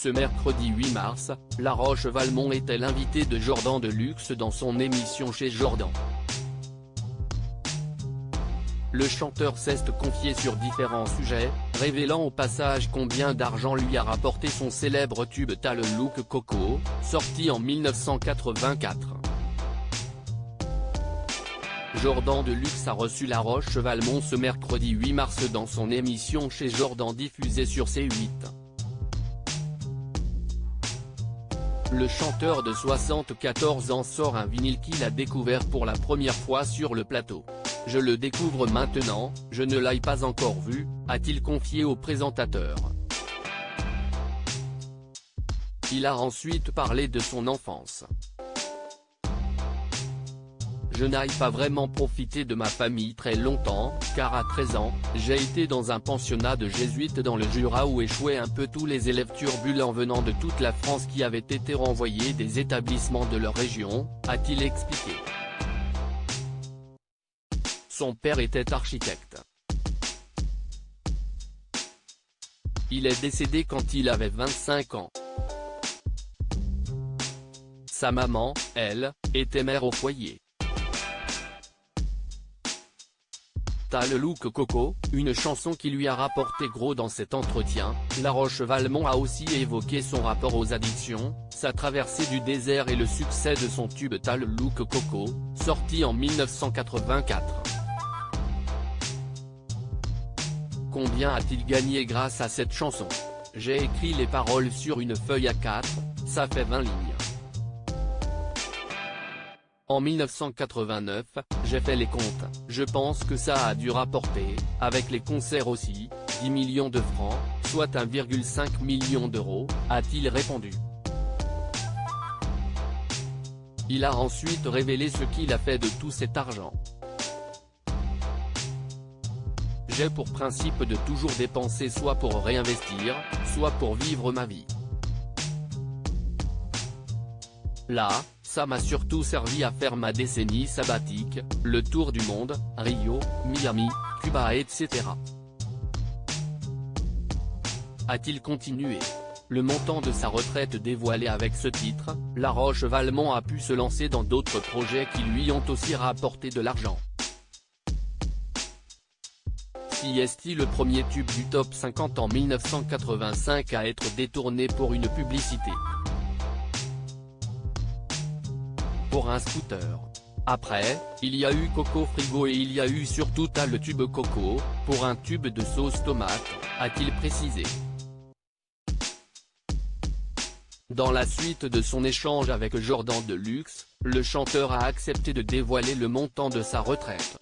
Ce mercredi 8 mars, La Roche-Valmont était l'invité de Jordan Deluxe dans son émission Chez Jordan. Le chanteur s'est confié sur différents sujets, révélant au passage combien d'argent lui a rapporté son célèbre tube T'as le look Coco, sorti en 1984. Jordan Deluxe a reçu La Roche-Valmont ce mercredi 8 mars dans son émission Chez Jordan diffusée sur C8. Le chanteur de 74 ans sort un vinyle qu'il a découvert pour la première fois sur le plateau. « Je le découvre maintenant, je ne l'ai pas encore vu », a-t-il confié au présentateur. Il a ensuite parlé de son enfance. « Je n'ai pas vraiment profité de ma famille très longtemps, car à 13 ans, j'ai été dans un pensionnat de jésuites dans le Jura où échouaient un peu tous les élèves turbulents venant de toute la France qui avaient été renvoyés des établissements de leur région », a-t-il expliqué. Son père était architecte. Il est décédé quand il avait 25 ans. Sa maman, elle, était mère au foyer. T'as le look Coco, une chanson qui lui a rapporté gros dans cet entretien. La Roche-Valmont a aussi évoqué son rapport aux addictions, sa traversée du désert et le succès de son tube T'as le look Coco, sorti en 1984. Combien a-t-il gagné grâce à cette chanson? J'ai écrit les paroles sur une feuille A4, ça fait 20 lignes. En 1989, j'ai fait les comptes, je pense que ça a dû rapporter, avec les concerts aussi, 10 millions de francs, soit 1,5 million d'euros, a-t-il répondu. Il a ensuite révélé ce qu'il a fait de tout cet argent. J'ai pour principe de toujours dépenser soit pour réinvestir, soit pour vivre ma vie. Là, ça m'a surtout servi à faire ma décennie sabbatique, le tour du monde, Rio, Miami, Cuba etc. A-t-il continué. Le montant de sa retraite dévoilé avec ce titre, La Roche-Valmont a pu se lancer dans d'autres projets qui lui ont aussi rapporté de l'argent. Est-il le premier tube du top 50 en 1985 à être détourné pour une publicité pour un scooter. Après, il y a eu Coco Frigo et il y a eu surtout T'as le tube Coco, pour un tube de sauce tomate, a-t-il précisé. Dans la suite de son échange avec Jordan Deluxe, le chanteur a accepté de dévoiler le montant de sa retraite.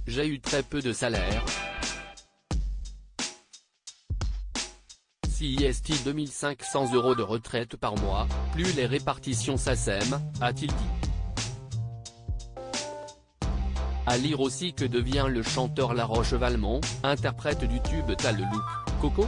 J'ai eu très peu de salaire. Si est 2500 € de retraite par mois, plus les répartitions SACEM, a-t-il dit. À lire aussi que devient le chanteur La Roche-Valmont, interprète du tube T'as le look Coco.